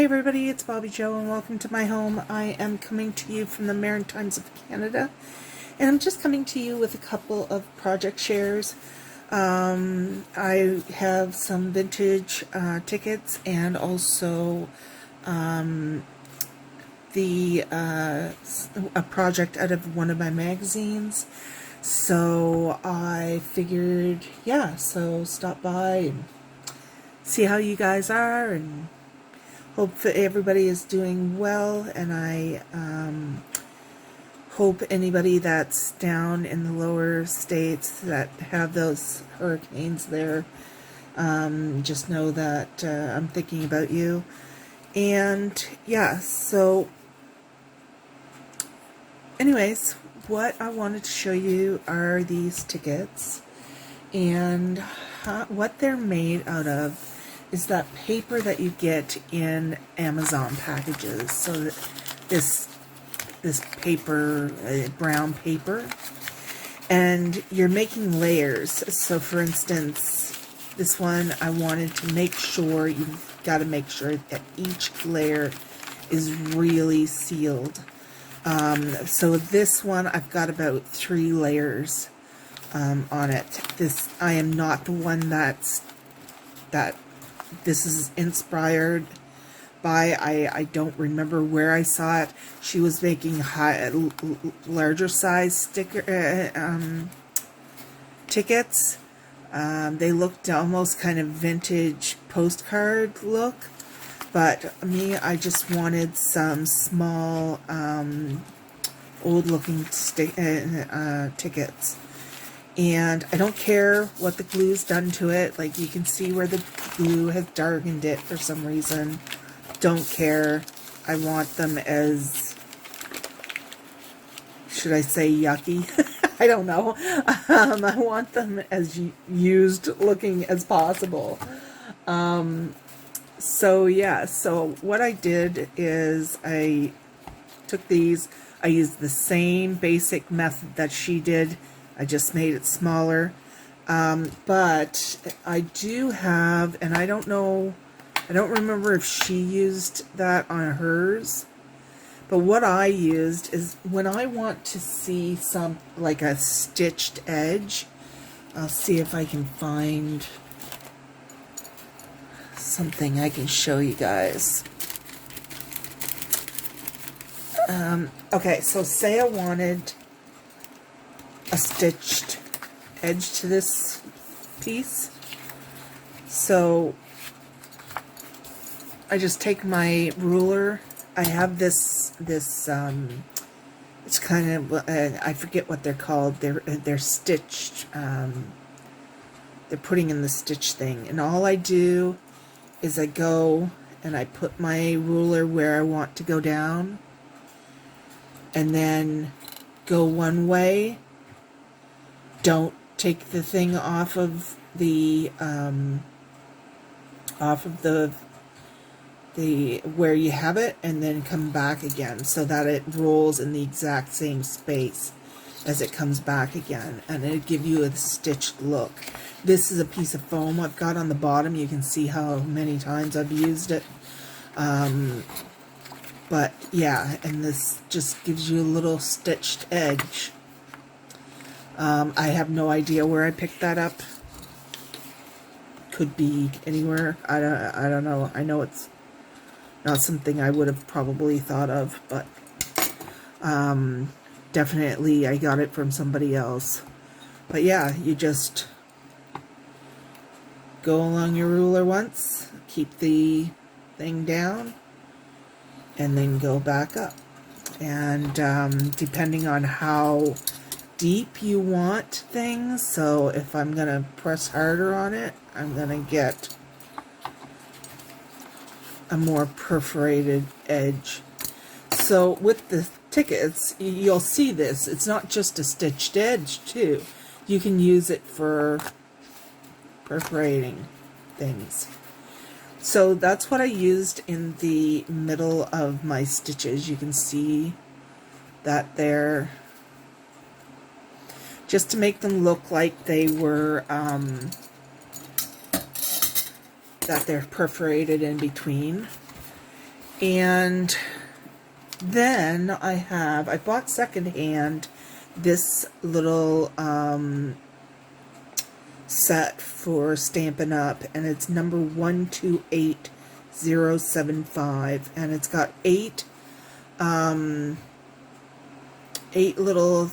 everybody, it's Bobbi-Jo and welcome to my home. I am coming to you from the Maritimes of Canada, and I'm just coming to you with a couple of project shares. I have some vintage tickets and also a project out of one of my magazines. So I figured, so stop by and see how you guys are, and hope that everybody is doing well. And I hope anybody that's down in the lower states that have those hurricanes there, just know that I'm thinking about you. And so anyways, what I wanted to show you are these tickets, and what they're made out of is that paper that you get in Amazon packages. So this paper, brown paper, and you're making layers. So for instance, this one, I wanted to make sure, you've got to make sure that each layer is really sealed. So this one, I've got about 3 layers on it. I am not the one that this is inspired by. I don't remember where I saw it. She was making larger size tickets. They looked almost kind of vintage postcard look. But me, I just wanted some small, old-looking tickets. And I don't care what the glue's done to it. Like, you can see where the glue has darkened it for some reason. Don't care. I want them as, should I say yucky? I don't know. I want them as used looking as possible. So what I did is I took these, I used the same basic method that she did, I just made it smaller, but I do have, and I don't remember if she used that on hers, but what I used is, when I want to see some, like a stitched edge, I'll see if I can find something I can show you guys. Okay, so say I wanted a stitched edge to this piece. So I just take my ruler. I have this it's kind of, I forget what they're called. They're stitched. They're putting in the stitch thing, and all I do is I go and I put my ruler where I want to go down, and then go one way. Don't take the thing off of the where you have it, and then come back again, so that it rolls in the exact same space as it comes back again, and it'll give you a stitched look. This is a piece of foam I've got on the bottom. You can see how many times I've used it. But yeah, and this just gives you a little stitched edge. I have no idea where I picked that up. Could be anywhere. I don't know. I know it's not something I would have probably thought of, but definitely I got it from somebody else. But yeah, you just go along your ruler once, keep the thing down, and then go back up. And depending on how deep you want things, so if I'm going to press harder on it, I'm going to get a more perforated edge. So with the tickets, you'll see this. It's not just a stitched edge too. You can use it for perforating things. So that's what I used in the middle of my stitches. You can see that there, just to make them look like they were that they're perforated in between. And then I bought secondhand this little set for Stampin' Up, and it's number 128075, and it's got eight little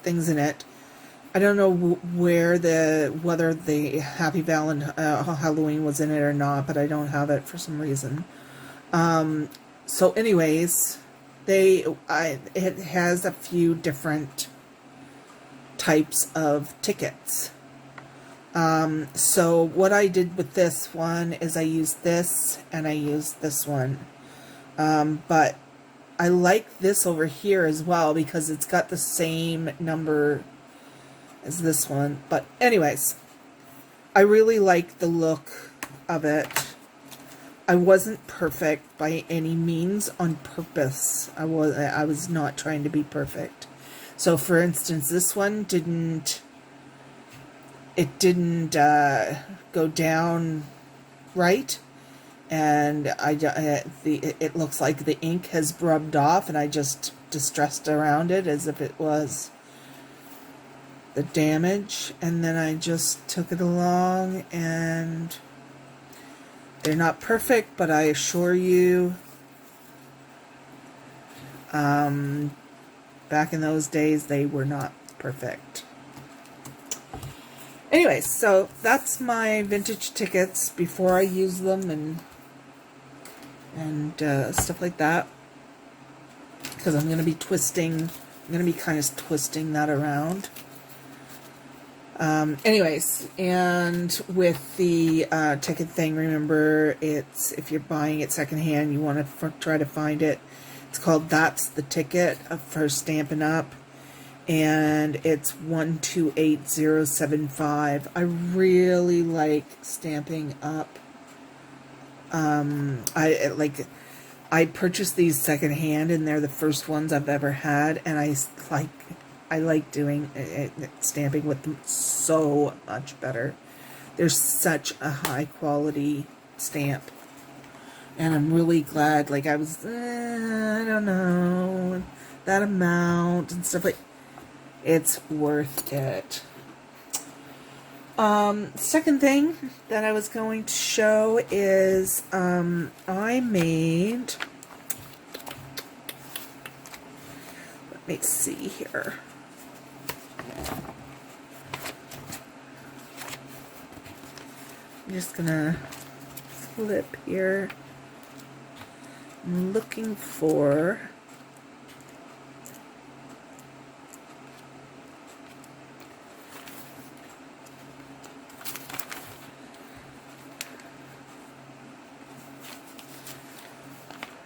things in it. I don't know whether the Happy Halloween was in it or not, but I don't have it for some reason. So anyways, it has a few different types of tickets. So what I did with this one is I used this and I used this one. But I like this over here as well because it's got the same number as this one. But anyways, I really like the look of it. I wasn't perfect by any means on purpose. I was not trying to be perfect. So for instance, this one didn't go down right, and it looks like the ink has rubbed off, and I just distressed around it as if it was the damage, and then I just took it along, and they're not perfect, but I assure you, back in those days, they were not perfect. Anyways, so that's my vintage tickets before I use them and stuff like that. Because I'm going to be kind of twisting that around. Anyways, and with the ticket thing, remember, if you're buying it secondhand, you want to try to find it. It's called That's the Ticket for Stampin' Up, and it's 128075. I really like Stamping Up. I purchased these secondhand, and they're the first ones I've ever had, and I like doing stamping with them so much better. They're such a high quality stamp, and I'm really glad. Like I was, I don't know, that amount and stuff like. It's worth it. Second thing that I was going to show is I made. Let me see here. I'm just gonna flip here. I'm looking for.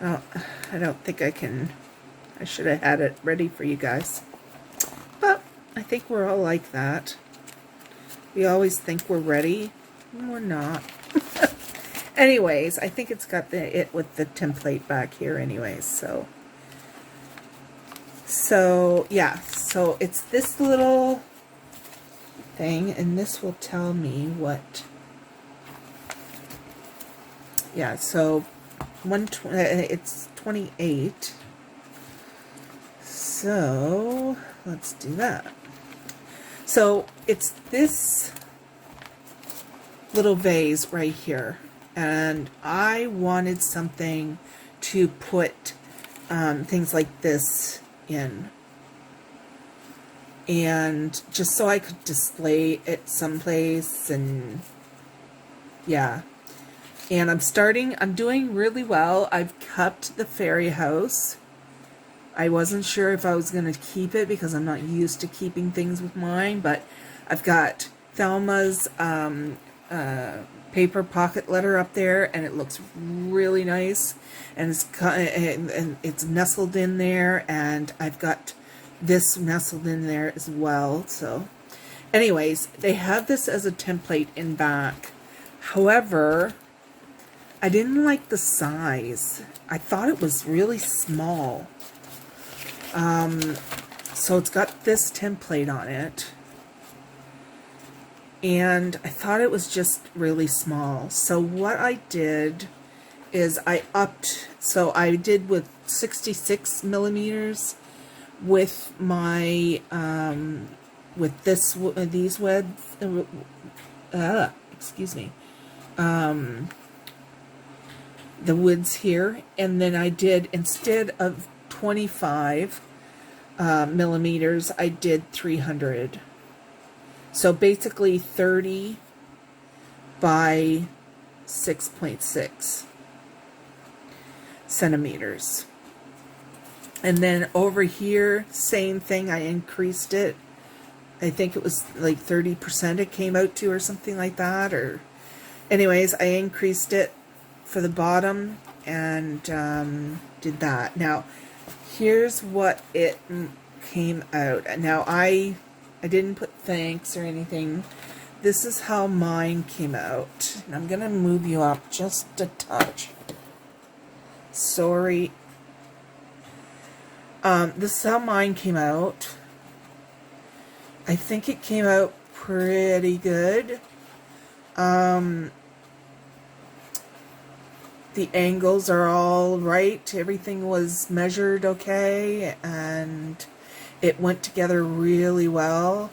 Oh, I don't think I can. I should have had it ready for you guys. But I think we're all like that. We always think we're ready, and we're not. Anyways, I think it's got it with the template back here anyways, so yeah, so it's this little thing, and this will tell me what. Yeah, so it's 28. So let's do that. So it's this little vase right here, and I wanted something to put things like this in, and just so I could display it someplace. And yeah, and I'm doing really well. I've kept the fairy house. I wasn't sure if I was going to keep it because I'm not used to keeping things with mine, but I've got Thelma's paper pocket letter up there, and it looks really nice, and it's nestled in there, and I've got this nestled in there as well. So anyways, they have this as a template in back. However, I didn't like the size. I thought it was really small. So it's got this template on it, and I thought it was just really small. So what I did is I upped, so I did with 66 millimeters with my, with these weds, excuse me, the woods here, and then I did, instead of 25 millimeters, I did 300. So basically 30 by 6.6 centimeters. And then over here, same thing, I increased it. I think it was like 30% it came out to, or something like that, or anyways, I increased it for the bottom and did that. Now here's what it came out. Now I didn't put thanks or anything. This is how mine came out. And I'm gonna move you up just a touch. Sorry. This is how mine came out. I think it came out pretty good. The angles are all right. Everything was measured okay, and it went together really well.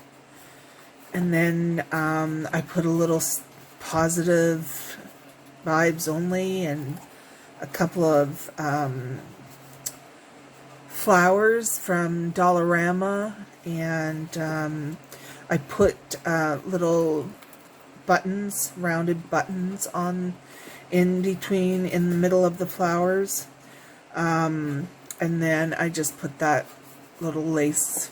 And then I put a little positive vibes only and a couple of flowers from Dollarama, and I put little buttons, rounded buttons on in between, in the middle of the flowers, and then I just put that little lace,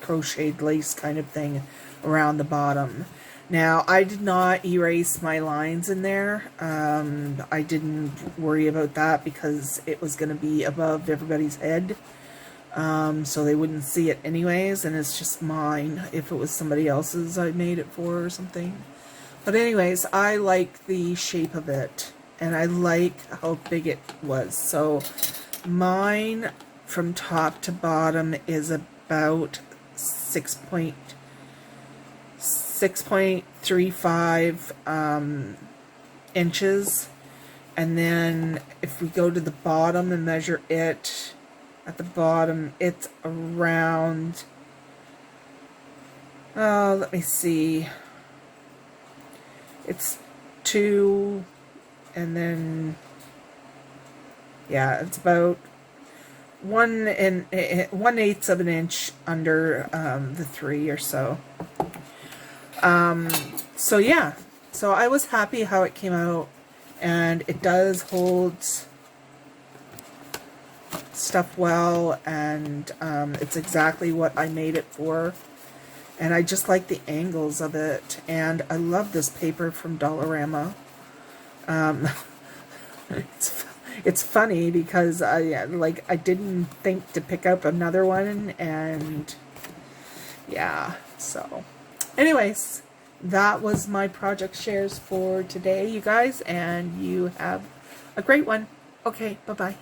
crocheted lace kind of thing around the bottom. Now I did not erase my lines in there. I didn't worry about that because it was going to be above everybody's head, so they wouldn't see it anyways, and it's just mine. If it was somebody else's I made it for or something. But anyways, I like the shape of it, and I like how big it was. So mine from top to bottom is about 6.35 inches. And then if we go to the bottom and measure it, at the bottom it's around, oh, let me see, it's 2, and then, yeah, it's about 1/8 of an inch under the 3 or so. So yeah, so I was happy how it came out, and it does hold stuff well, and it's exactly what I made it for. And I just like the angles of it, and I love this paper from Dollarama. It's funny because I didn't think to pick up another one, and yeah, so anyways, that was my project shares for today, you guys, and you have a great one. Okay, bye-bye.